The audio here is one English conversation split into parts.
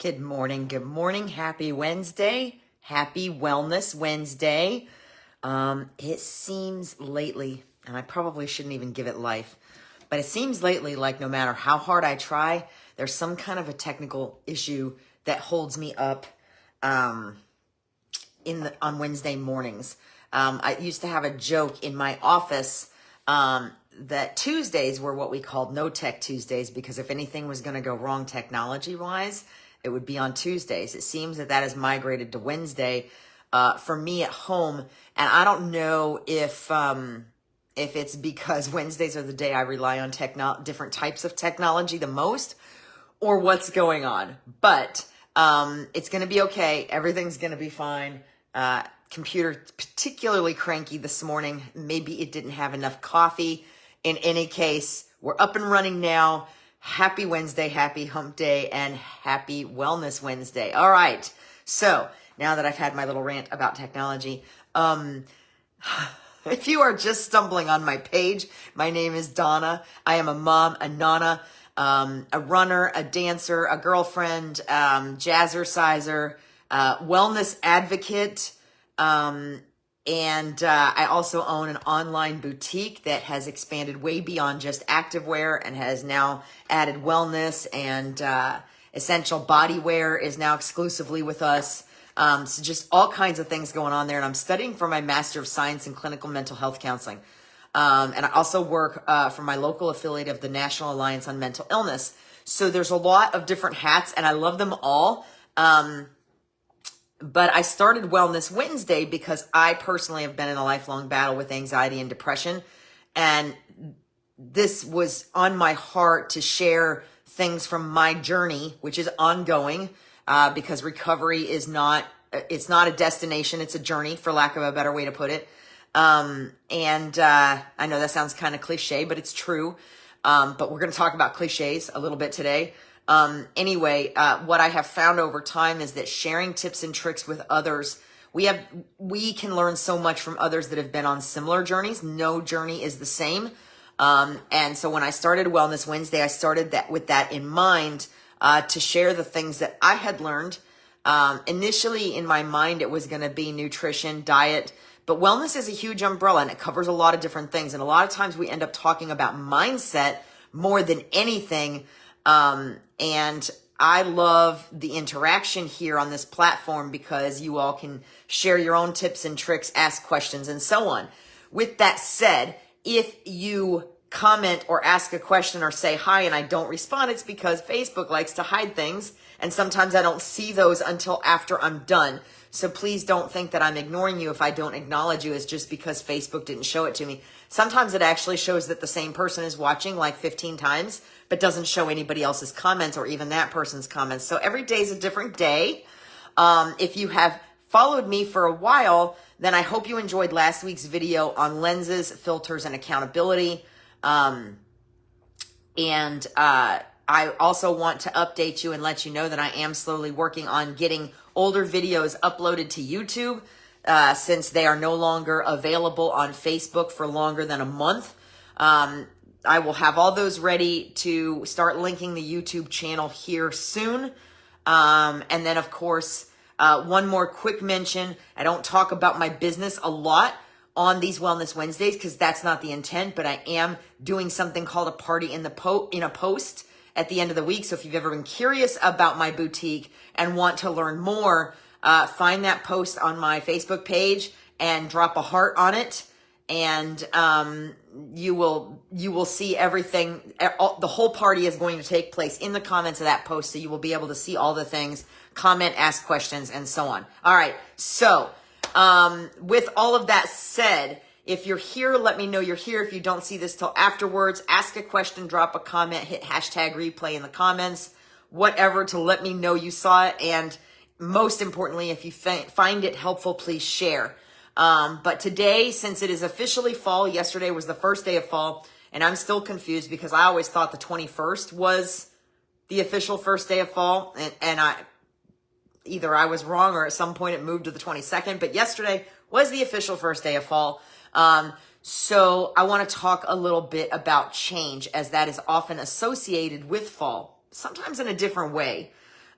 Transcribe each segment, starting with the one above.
Good morning. Good morning. Happy Wednesday. Happy Wellness Wednesday. It seems lately, and I probably shouldn't even give it life, but it seems lately like no matter how hard I try, there's some kind of a technical issue that holds me up on Wednesday mornings. I used to have a joke in my office that Tuesdays were what we called No Tech Tuesdays, because if anything was going to go wrong technology-wise, it would be on Tuesdays. It seems that has migrated to Wednesday for me at home, and I don't know if it's because Wednesdays are the day I rely on different types of technology the most, or what's going on. But it's going to be okay. Everything's going to be fine. Computer particularly cranky this morning. Maybe it didn't have enough coffee. In any case, we're up and running now. Happy Wednesday, happy hump day, and happy Wellness Wednesday. All right. So now that I've had my little rant about technology, if you are just stumbling on my page, my name is Donna. I am a mom, a nana, a runner, a dancer, a girlfriend, jazzerciser, wellness advocate, and I also own an online boutique that has expanded way beyond just activewear and has now added wellness, and essential body wear is now exclusively with us. So just all kinds of things going on there. And I'm studying for my Master of Science in Clinical Mental Health Counseling. And I also work for my local affiliate of the National Alliance on Mental Illness. So there's a lot of different hats, and I love them all. But I started Wellness Wednesday because I personally have been in a lifelong battle with anxiety and depression. And this was on my heart to share things from my journey, which is ongoing, because recovery is it's not a destination, it's a journey, for lack of a better way to put it. I know that sounds kind of cliche, but it's true. But we're going to talk about cliches a little bit today. What I have found over time is that sharing tips and tricks with others, we can learn so much from others that have been on similar journeys. No journey is the same. And so when I started Wellness Wednesday, I started that with that in mind, to share the things that I had learned. Initially in my mind, it was going to be nutrition, diet, but wellness is a huge umbrella and it covers a lot of different things. And a lot of times we end up talking about mindset more than anything. And I love the interaction here on this platform because you all can share your own tips and tricks, ask questions, and so on. With that said, if you comment or ask a question or say hi and I don't respond, it's because Facebook likes to hide things. And sometimes I don't see those until after I'm done. So please don't think that I'm ignoring you if I don't acknowledge you. It's just because Facebook didn't show it to me. Sometimes it actually shows that the same person is watching like 15 times, but doesn't show anybody else's comments or even that person's comments. So every day is a different day. If you have followed me for a while, then I hope you enjoyed last week's video on lenses, filters, and accountability. I also want to update you and let you know that I am slowly working on getting older videos uploaded to YouTube, since they are no longer available on Facebook for longer than a month. I will have all those ready to start linking the YouTube channel here soon. And then, of course, one more quick mention. I don't talk about my business a lot on these Wellness Wednesdays because that's not the intent, but I am doing something called a party in a post at the end of the week. So if you've ever been curious about my boutique and want to learn more, find that post on my Facebook page and drop a heart on it. And you will see everything. The whole party is going to take place in the comments of that post, so you will be able to see all the things, comment, ask questions, and so on. All right, so with all of that said, if you're here, let me know you're here. If you don't see this till afterwards, ask a question, drop a comment, hit hashtag replay in the comments, whatever, to let me know you saw it. And most importantly, if you find it helpful, please share. But today, since it is officially fall, yesterday was the first day of fall, and I'm still confused because I always thought the 21st was the official first day of fall, and either I was wrong or at some point it moved to the 22nd, but yesterday was the official first day of fall. So I want to talk a little bit about change, as that is often associated with fall, sometimes in a different way.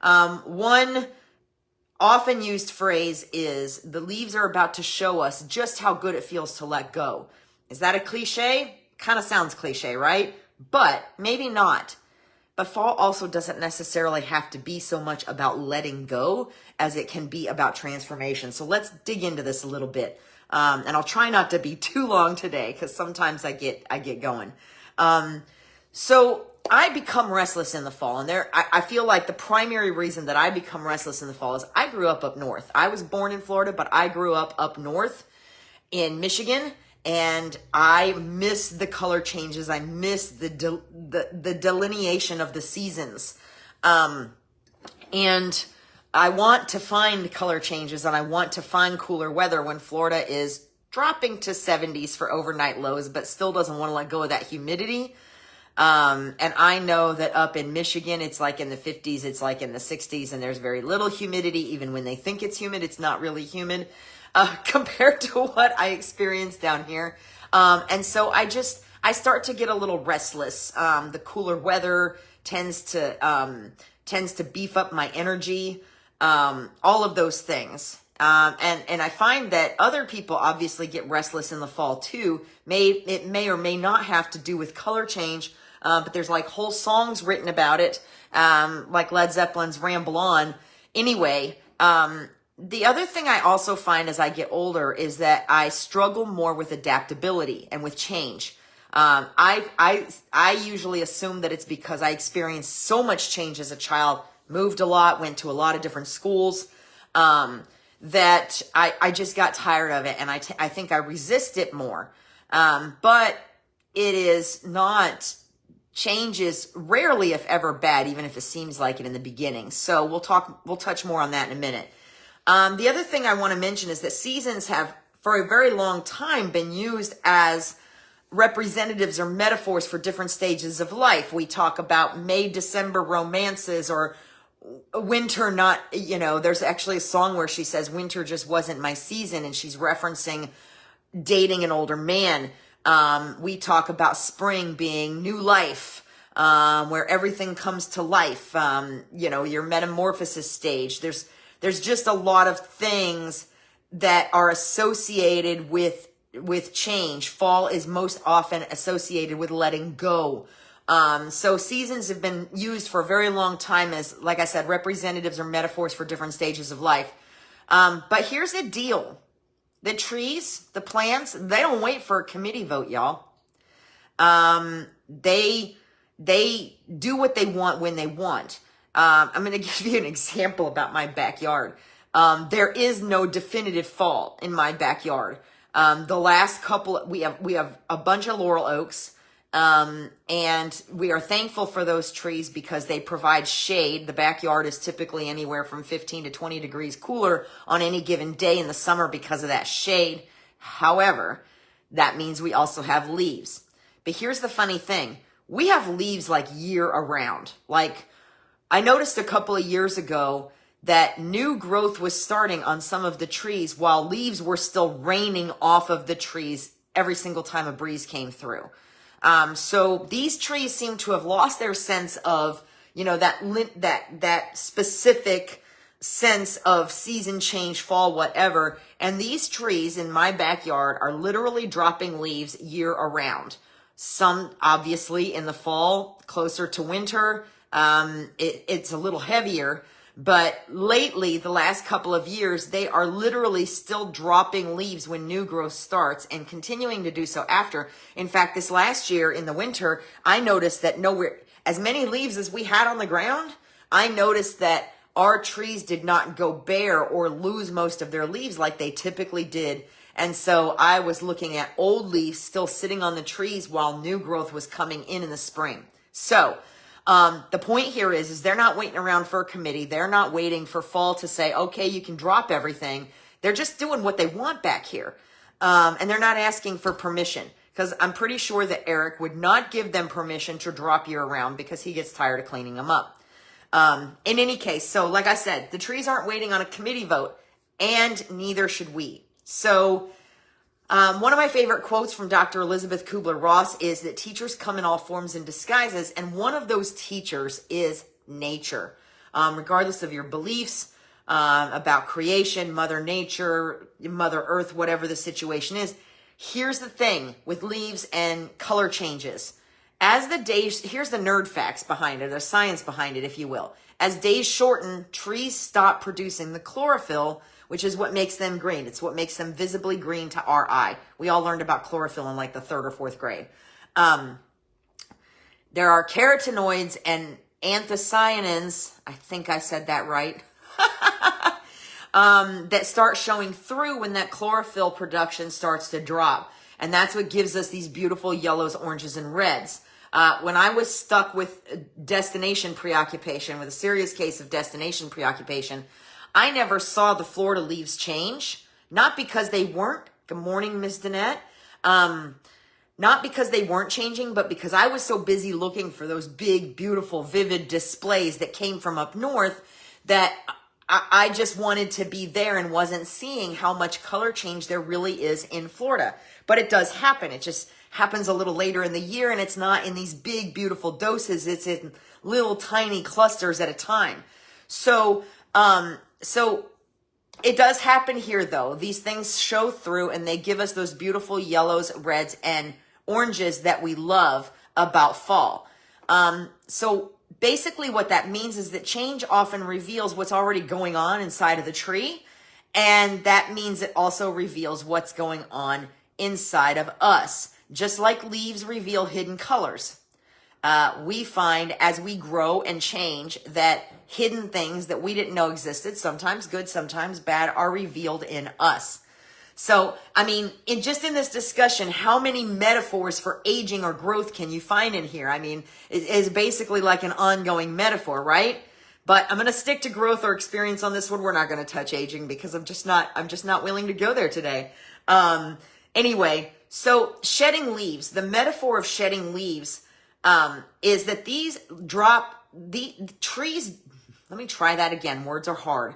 One often used phrase is, the leaves are about to show us just how good it feels to let go. Is that a cliche? Kind of sounds cliche, right? But maybe not. But fall also doesn't necessarily have to be so much about letting go as it can be about transformation. So let's dig into this a little bit. And I'll try not to be too long today because sometimes I get going. So I become restless in the fall, and I feel like the primary reason that I become restless in the fall is I grew up north. I was born in Florida, but I grew up north in Michigan, and I miss the color changes. I miss the delineation of the seasons. And I want to find color changes, and I want to find cooler weather when Florida is dropping to 70s for overnight lows, but still doesn't want to let go of that humidity. And I know that up in Michigan, it's like in the 50s, it's like in the 60s, and there's very little humidity. Even when they think it's humid, it's not really humid, compared to what I experience down here. And so I start to get a little restless. The cooler weather tends to beef up my energy, all of those things. And I find that other people obviously get restless in the fall too. It may or may not have to do with color change, but there's like whole songs written about it, like Led Zeppelin's Ramble On. Anyway, the other thing I also find as I get older is that I struggle more with adaptability and with change. I usually assume that it's because I experienced so much change as a child, moved a lot, went to a lot of different schools, that I just got tired of it, and I think I resist it more. But it is not, change is rarely, if ever, bad, even if it seems like it in the beginning. So we'll touch more on that in a minute. The other thing I want to mention is that seasons have, for a very long time, been used as representatives or metaphors for different stages of life. We talk about May, December romances, or winter not, there's actually a song where she says, winter just wasn't my season, and she's referencing dating an older man. We talk about spring being new life, where everything comes to life, your metamorphosis stage. There's just a lot of things that are associated with change. Fall is most often associated with letting go. So seasons have been used for a very long time as, like I said, representatives or metaphors for different stages of life. But here's the deal. The trees, the plants, they don't wait for a committee vote, y'all. They do what they want when they want. I'm going to give you an example about my backyard. There is no definitive fall in my backyard. The last couple, we have a bunch of laurel oaks, and we are thankful for those trees because they provide shade. The backyard is typically anywhere from 15 to 20 degrees cooler on any given day in the summer because of that shade. However, that means we also have leaves. But here's the funny thing. We have leaves like year around. Like, I noticed a couple of years ago that new growth was starting on some of the trees while leaves were still raining off of the trees every single time a breeze came through. So these trees seem to have lost their sense of, that specific sense of season change, fall, whatever. And these trees in my backyard are literally dropping leaves year around. Some obviously in the fall, closer to winter, it's a little heavier. But lately, the last couple of years, they are literally still dropping leaves when new growth starts and continuing to do so after. In fact, this last year in the winter, I noticed that nowhere, as many leaves as we had on the ground, I noticed that our trees did not go bare or lose most of their leaves like they typically did. And so I was looking at old leaves still sitting on the trees while new growth was coming in the spring. So, the point here is they're not waiting around for a committee. They're not waiting for fall to say, okay, you can drop everything. They're just doing what they want back here. And they're not asking for permission, because I'm pretty sure that Eric would not give them permission to drop year round because he gets tired of cleaning them up. In any case, so like I said, the trees aren't waiting on a committee vote, and neither should we. So, one of my favorite quotes from Dr. Elizabeth Kubler-Ross is that teachers come in all forms and disguises, and one of those teachers is nature. regardless of your beliefs about creation, Mother Nature, Mother Earth, whatever the situation is. Here's the thing with leaves and color changes. As the days, here's the nerd facts behind it, the science behind it, if you will. As days shorten, trees stop producing the chlorophyll, which is what makes them green. It's what makes them visibly green to our eye. We all learned about chlorophyll in like the 3rd or 4th grade. There are carotenoids and anthocyanins, I think I said that right, that start showing through when that chlorophyll production starts to drop. And that's what gives us these beautiful yellows, oranges, and reds. When I was stuck with destination preoccupation, with a serious case of destination preoccupation, I never saw the Florida leaves change. Not because they weren't. Good morning, Miss Danette. Not because they weren't changing, but because I was so busy looking for those big, beautiful, vivid displays that came from up north that I just wanted to be there and wasn't seeing how much color change there really is in Florida. But it does happen. It just happens a little later in the year, and it's not in these big, beautiful doses. It's in little tiny clusters at a time. So it does happen here, though. These things show through, and they give us those beautiful yellows, reds, and oranges that we love about fall. So basically what that means is that change often reveals what's already going on inside of the tree. And that means it also reveals what's going on inside of us. Just like leaves reveal hidden colors. We find as we grow and change that hidden things that we didn't know existed, sometimes good, sometimes bad, are revealed in us. So, I mean, in this discussion, how many metaphors for aging or growth can you find in here? I mean, it is basically like an ongoing metaphor, right? But I'm going to stick to growth or experience on this one. We're not going to touch aging because I'm just not willing to go there today. Anyway, so shedding leaves, the metaphor of shedding leaves, is that these drop the trees. Let me try that again. Words are hard.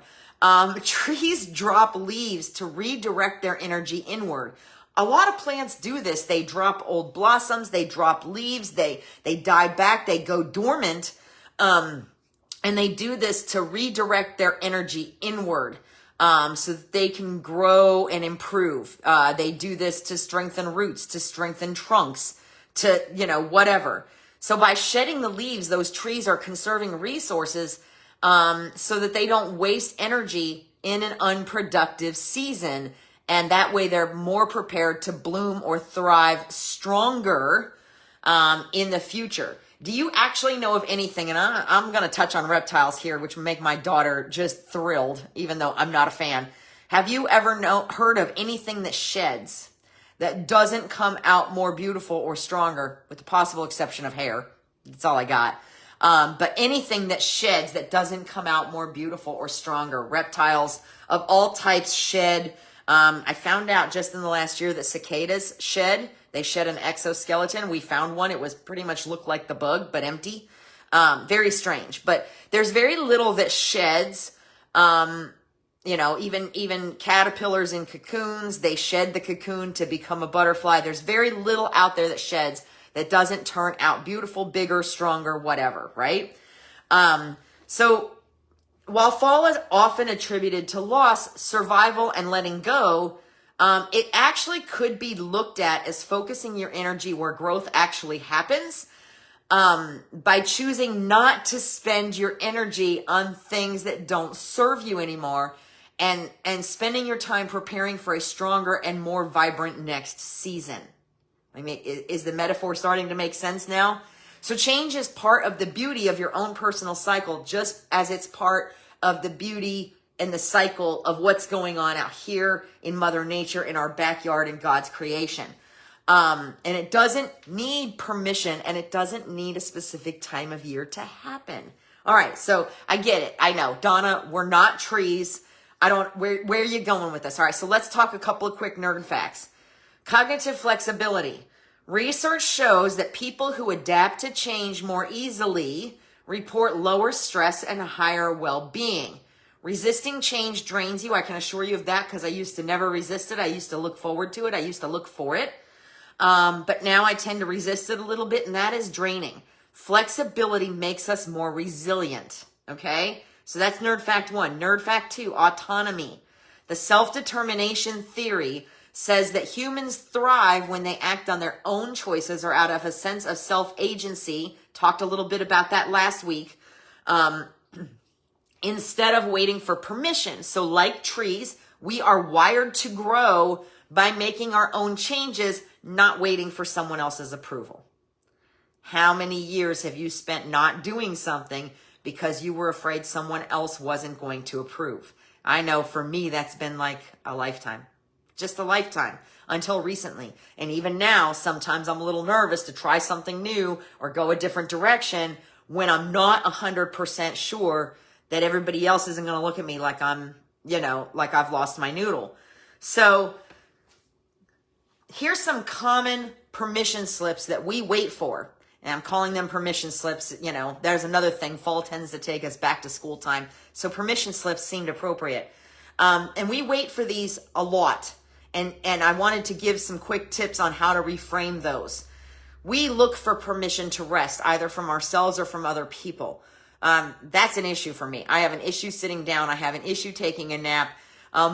Trees drop leaves to redirect their energy inward. A lot of plants do this. They drop old blossoms, they drop leaves, they die back, they go dormant. And they do this to redirect their energy inward, so that they can grow and improve. They do this to strengthen roots, to strengthen trunks, to, whatever. So by shedding the leaves, those trees are conserving resources, so that they don't waste energy in an unproductive season. And that way they're more prepared to bloom or thrive stronger, in the future. Do you actually know of anything, and I'm going to touch on reptiles here, which would make my daughter just thrilled, even though I'm not a fan. Have you ever heard of anything that sheds, that doesn't come out more beautiful or stronger, with the possible exception of hair? That's all I got. But anything that sheds that doesn't come out more beautiful or stronger. Reptiles of all types shed. I found out just in the last year that cicadas shed. They shed an exoskeleton. We found one. It was pretty much looked like the bug, but empty. Very strange. But there's very little that sheds. Even caterpillars in cocoons, they shed the cocoon to become a butterfly. There's very little out there that sheds that doesn't turn out beautiful, bigger, stronger, whatever, right? So while fall is often attributed to loss, survival, and letting go, it actually could be looked at as focusing your energy where growth actually happens, by choosing not to spend your energy on things that don't serve you anymore, and spending your time preparing for a stronger and more vibrant next season. I mean, is the metaphor starting to make sense now? So change is part of the beauty of your own personal cycle, just as it's part of the beauty and the cycle of what's going on out here in Mother Nature, in our backyard, in God's creation. And it doesn't need permission, and it doesn't need a specific time of year to happen. All right, so I get it. I know, Donna, we're not trees. Where are you going with this? All right, so let's talk a couple of quick nerd facts. Cognitive flexibility. Research shows that people who adapt to change more easily report lower stress and higher well-being. Resisting change drains you. I can assure you of that because I used to never resist it. I used to look forward to it. I used to look for it. But now I tend to resist it a little bit, and that is draining. Flexibility makes us more resilient. Okay? So that's nerd fact 1. Nerd fact 2, autonomy. The self-determination theory says that humans thrive when they act on their own choices or out of a sense of self-agency. Talked a little bit about that last week. Instead of waiting for permission. So like trees, we are wired to grow by making our own changes, not waiting for someone else's approval. How many years have you spent not doing something because you were afraid someone else wasn't going to approve? I know for me, that's been like a lifetime, just a lifetime until recently. And even now, sometimes I'm a little nervous to try something new or go a different direction when I'm not 100% sure that everybody else isn't going to look at me like I'm, like I've lost my noodle. So here's some common permission slips that we wait for. And I'm calling them permission slips. There's another thing. Fall tends to take us back to school time. So permission slips seemed appropriate. And we wait for these a lot. And I wanted to give some quick tips on how to reframe those. We look for permission to rest, either from ourselves or from other people. That's an issue for me. I have an issue sitting down. I have an issue taking a nap.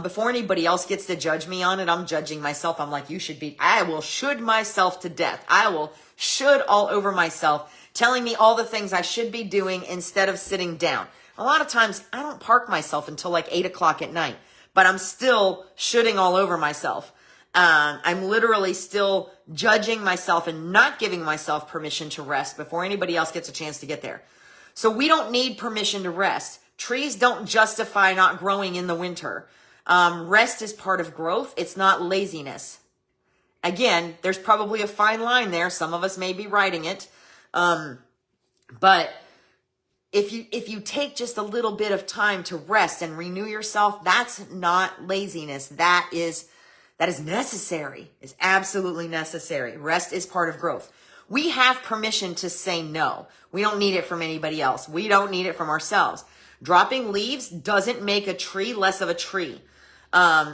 Before anybody else gets to judge me on it, I'm judging myself. I'm like, I will should myself to death. I will should all over myself, telling me all the things I should be doing instead of sitting down. A lot of times I don't park myself until like 8 o'clock at night, but I'm still shoulding all over myself. I'm literally still judging myself and not giving myself permission to rest before anybody else gets a chance to get there. So we don't need permission to rest. Trees don't justify not growing in the winter. Rest is part of growth. It's not laziness. Again, there's probably a fine line there. Some of us may be writing it. But if you take just a little bit of time to rest and renew yourself, that's not laziness. That is necessary. It's absolutely necessary. Rest is part of growth. We have permission to say no. We don't need it from anybody else. We don't need it from ourselves. Dropping leaves doesn't make a tree less of a tree.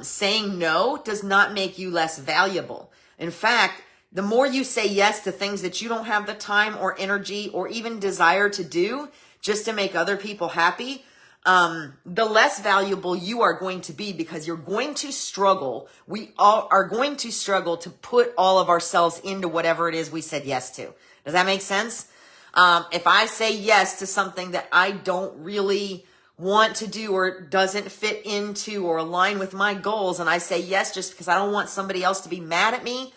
Saying no does not make you less valuable. In fact, the more you say yes to things that you don't have the time or energy or even desire to do just to make other people happy, the less valuable you are going to be, because you're going to struggle. We all are going to struggle to put all of ourselves into whatever it is we said yes to. Does that make sense? If I say yes to something that I don't really want to do or doesn't fit into or align with my goals, and I say yes just because I don't want somebody else to be mad at me,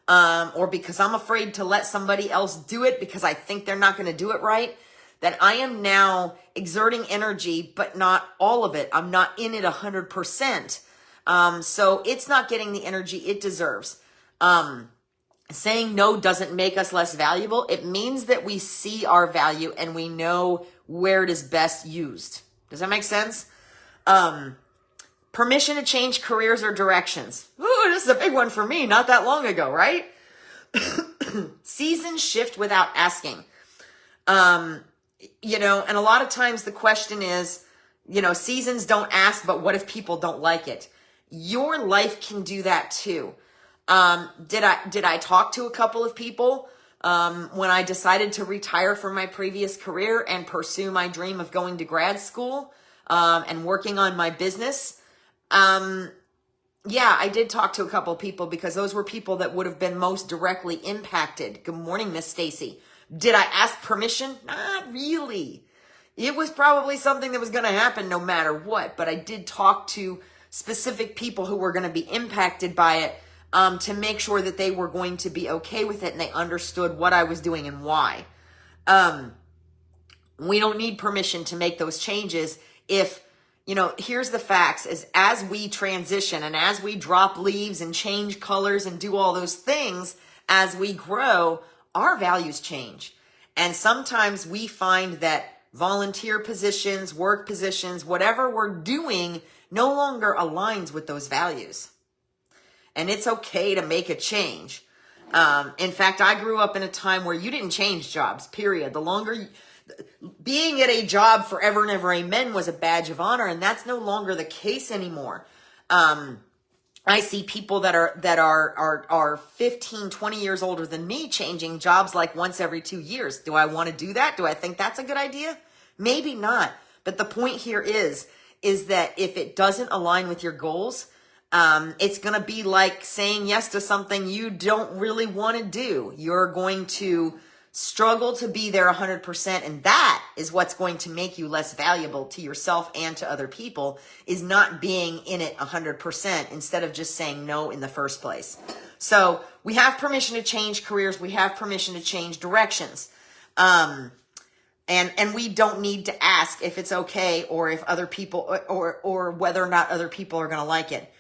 or because I'm afraid to let somebody else do it because I think they're not going to do it right, then I am now exerting energy, but not all of it. I'm not in it 100%. So it's not getting the energy it deserves. Saying no doesn't make us less valuable. It means that we see our value and we know where it is best used. Does that make sense? Permission to change careers or directions. Ooh, this is a big one for me, not that long ago, right? Seasons shift without asking. And a lot of times the question is, seasons don't ask, but what if people don't like it? Your life can do that too. Did I talk to a couple of people when I decided to retire from my previous career and pursue my dream of going to grad school and working on my business? Yeah, I did talk to a couple of people because those were people that would have been most directly impacted. Good morning, Miss Stacy. Did I ask permission? Not really. It was probably something that was going to happen no matter what, but I did talk to specific people who were going to be impacted by it, to make sure that they were going to be okay with it and they understood what I was doing and why. We don't need permission to make those changes. If, here's the facts, is as we transition and as we drop leaves and change colors and do all those things, as we grow, our values change. And sometimes we find that volunteer positions, work positions, whatever we're doing no longer aligns with those values. And it's okay to make a change. In fact, I grew up in a time where you didn't change jobs, period. Being at a job forever and ever, amen, was a badge of honor, and that's no longer the case anymore. I see people that are 15, 20 years older than me changing jobs like once every 2 years. Do I want to do that? Do I think that's a good idea? Maybe not. But the point here is that if it doesn't align with your goals, it's going to be like saying yes to something you don't really want to do. You're going to struggle to be there 100%. And that is what's going to make you less valuable to yourself and to other people, is not being in it 100% instead of just saying no in the first place. So we have permission to change careers. We have permission to change directions. And we don't need to ask if it's okay or if other people or whether or not other people are going to like it.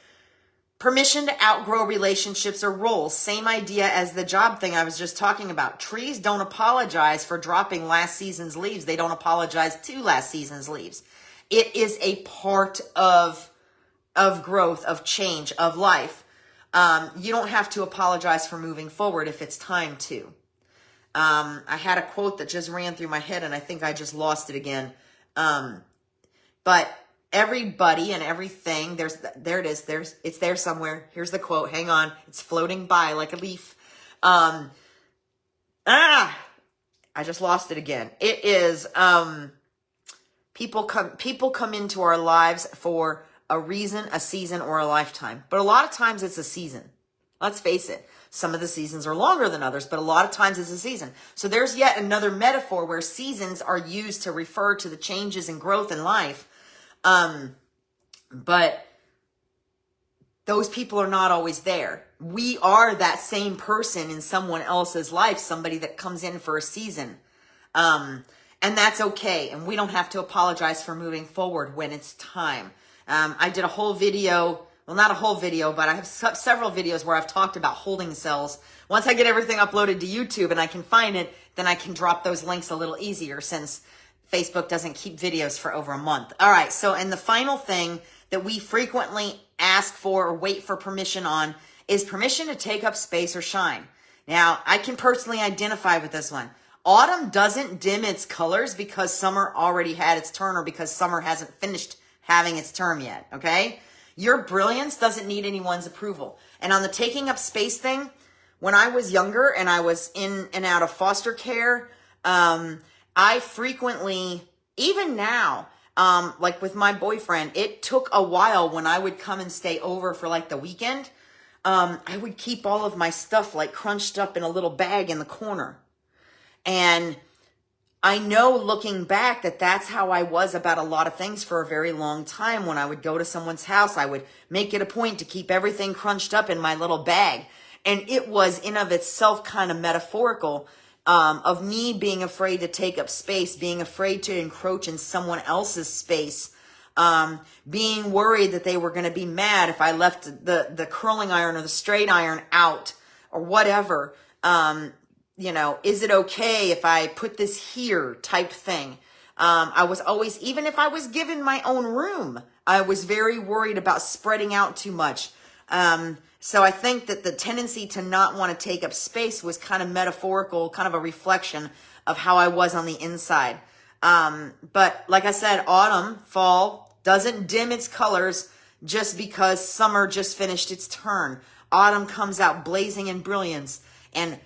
Permission to outgrow relationships or roles. Same idea as the job thing I was just talking about. Trees don't apologize for dropping last season's leaves. They don't apologize to last season's leaves. It is a part of growth, of change, of life. You don't have to apologize for moving forward if it's time to. I had a quote that just ran through my head and I think I just lost it again. But everybody and everything, there it is. It's there somewhere. Here's the quote. Hang on. It's floating by like a leaf. I just lost it again. It is, people come into our lives for a reason, a season, or a lifetime. But a lot of times it's a season. Let's face it. Some of the seasons are longer than others, but a lot of times it's a season. So there's yet another metaphor where seasons are used to refer to the changes and growth in life. But those people are not always there. We are that same person in someone else's life, somebody that comes in for a season. And that's okay. And we don't have to apologize for moving forward when it's time. I did a whole video, well, not a whole video, but I have several videos where I've talked about holding cells. Once I get everything uploaded to YouTube and I can find it, then I can drop those links a little easier since Facebook doesn't keep videos for over a month. All right. So, and the final thing that we frequently ask for or wait for permission on is permission to take up space or shine. Now, I can personally identify with this one. Autumn doesn't dim its colors because summer already had its turn or because summer hasn't finished having its term yet. Okay. Your brilliance doesn't need anyone's approval. And on the taking up space thing, when I was younger and I was in and out of foster care, I frequently, even now, like with my boyfriend, it took a while when I would come and stay over for like the weekend. I would keep all of my stuff like crunched up in a little bag in the corner. And I know looking back that that's how I was about a lot of things for a very long time. When I would go to someone's house, I would make it a point to keep everything crunched up in my little bag. And it was in of itself kind of metaphorical, of me being afraid to take up space, being afraid to encroach in someone else's space, being worried that they were going to be mad if I left the curling iron or the straight iron out or whatever. You know, is it okay if I put this here type thing? I was always, even if I was given my own room, I was very worried about spreading out too much. So I think that the tendency to not want to take up space was kind of metaphorical, kind of a reflection of how I was on the inside. But like I said, autumn, fall doesn't dim its colors just because summer just finished its turn. Autumn comes out blazing in brilliance, and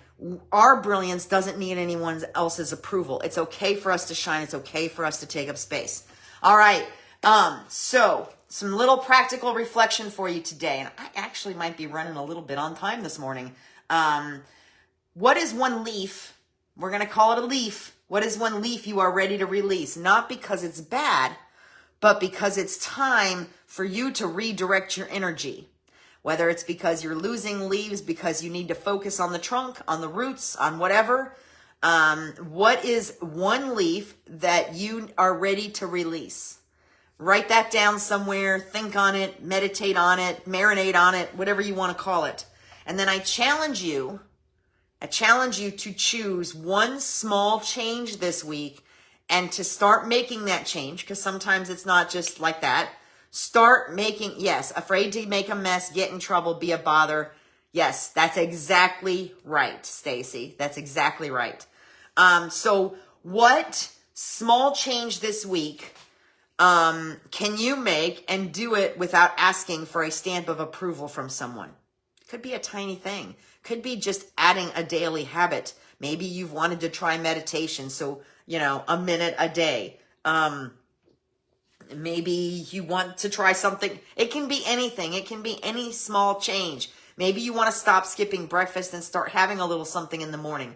our brilliance doesn't need anyone else's approval. It's okay for us to shine. It's okay for us to take up space. All right. So some little practical reflection for you today. And I actually might be running a little bit on time this morning. What is one leaf? We're going to call it a leaf. What is one leaf you are ready to release? Not because it's bad, but because it's time for you to redirect your energy. Whether it's because you're losing leaves, because you need to focus on the trunk, on the roots, on whatever. What is one leaf that you are ready to release? Write that down somewhere, think on it, meditate on it, marinate on it, whatever you want to call it. And then I challenge you to choose one small change this week and to start making that change, because sometimes it's not just like that. Start making, yes, afraid to make a mess, get in trouble, be a bother. Yes, that's exactly right, Stacy. That's exactly right. So what small change this week can you make and do it without asking for a stamp of approval from someone? Could be a tiny thing. Could be just adding a daily habit. Maybe you've wanted to try meditation, so, a minute a day. Maybe you want to try something. It can be anything. It can be any small change. Maybe you want to stop skipping breakfast and start having a little something in the morning.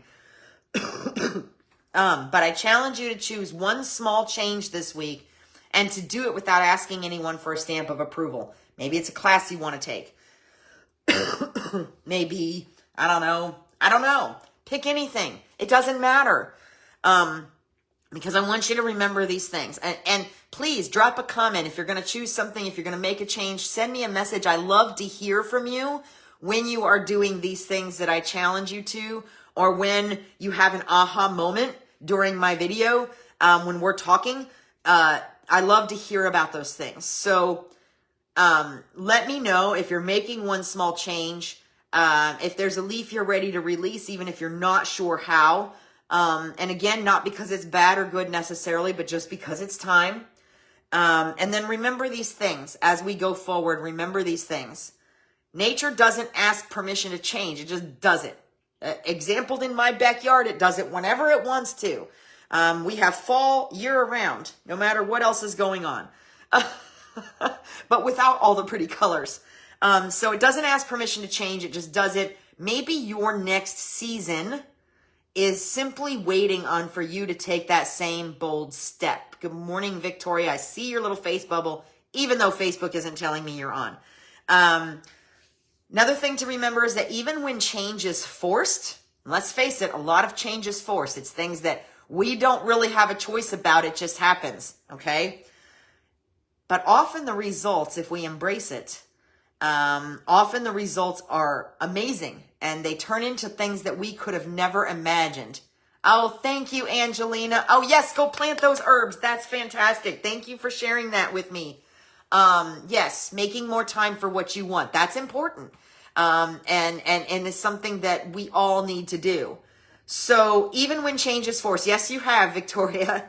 But I challenge you to choose one small change this week and to do it without asking anyone for a stamp of approval. Maybe it's a class you want to take. Maybe, I don't know. Pick anything. It doesn't matter. Because I want you to remember these things. And please drop a comment. If you're going to choose something, if you're going to make a change, send me a message. I love to hear from you when you are doing these things that I challenge you to, or when you have an aha moment during my video, when we're talking. I love to hear about those things. So let me know if you're making one small change, if there's a leaf you're ready to release, even if you're not sure how. And again, not because it's bad or good necessarily, but just because it's time. And then remember these things as we go forward. Remember these things. Nature doesn't ask permission to change. It just does it. Exampled in my backyard, it does it whenever it wants to. We have fall year round, no matter what else is going on. But without all the pretty colors. So it doesn't ask permission to change. It just does it. Maybe your next season is simply waiting on for you to take that same bold step. Good morning, Victoria. I see your little face bubble, even though Facebook isn't telling me you're on. Another thing to remember is that even when change is forced, let's face it, a lot of change is forced. It's things that we don't really have a choice about. It just happens, okay? But often the results, if we embrace it, often the results are amazing, and they turn into things that we could have never imagined. Oh, thank you, Angelina. Oh, yes, go plant those herbs. That's fantastic. Thank you for sharing that with me. Yes, making more time for what you want. That's important. And it's something that we all need to do. So even when change is forced, yes, you have, Victoria.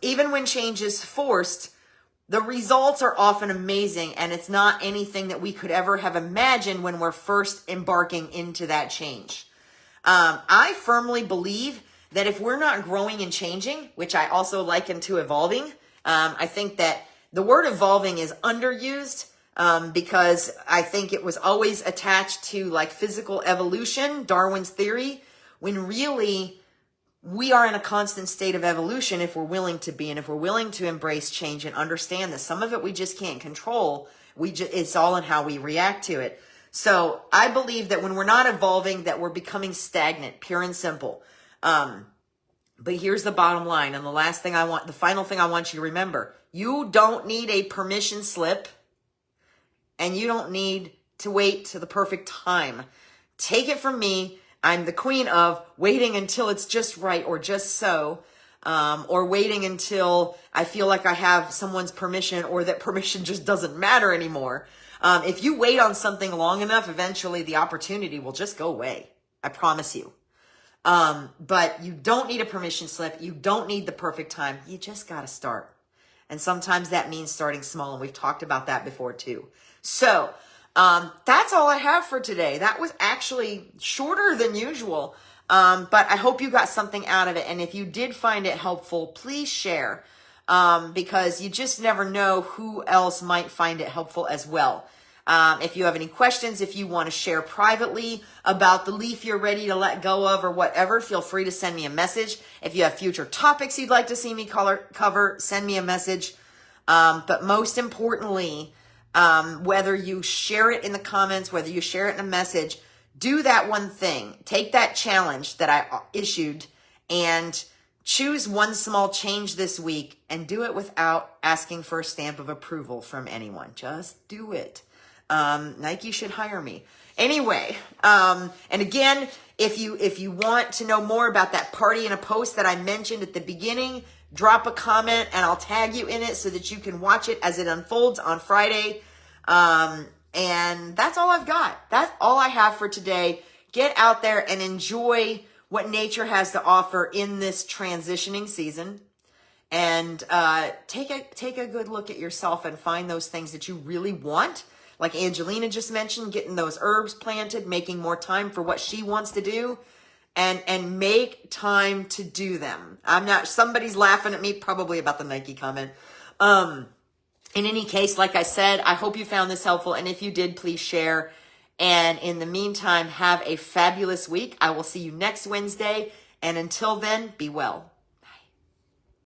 Even when change is forced, the results are often amazing, and it's not anything that we could ever have imagined when we're first embarking into that change. I firmly believe that if we're not growing and changing, which I also liken to evolving, I think that the word evolving is underused, because I think it was always attached to like physical evolution, Darwin's theory, when really we are in a constant state of evolution if we're willing to be, and if we're willing to embrace change and understand that some of it we just can't control. It's all in how we react to it. So I believe that when we're not evolving, that we're becoming stagnant, pure and simple. But here's the bottom line. And the final thing I want you to remember, you don't need a permission slip, and you don't need to wait to the perfect time. Take it from me. I'm the queen of waiting until it's just right, or just so, or waiting until I feel like I have someone's permission, or that permission just doesn't matter anymore. If you wait on something long enough, eventually the opportunity will just go away. I promise you. But you don't need a permission slip. You don't need the perfect time. You just got to start. And sometimes that means starting small. And we've talked about that before too. So, that's all I have for today. That was actually shorter than usual. But I hope you got something out of it. And if you did find it helpful, please share. Because you just never know who else might find it helpful as well. If you have any questions, if you want to share privately about the leaf you're ready to let go of or whatever, feel free to send me a message. If you have future topics you'd like to see me cover, send me a message. But most importantly, whether you share it in the comments, whether you share it in a message, do that one thing. Take that challenge that I issued and choose one small change this week, and do it without asking for a stamp of approval from anyone. Just do it. Nike should hire me. Anyway, and again, if you want to know more about that party in a post that I mentioned at the beginning, drop a comment and I'll tag you in it so that you can watch it as it unfolds on Friday. And that's all I've got. That's all I have for today. Get out there and enjoy what nature has to offer in this transitioning season. And take a good look at yourself and find those things that you really want. Like Angelina just mentioned, getting those herbs planted, making more time for what she wants to do, and make time to do them. Somebody's laughing at me probably about the Nike comment. In any case, like I said, I hope you found this helpful. And if you did, please share. And in the meantime, have a fabulous week. I will see you next Wednesday. And until then, be well.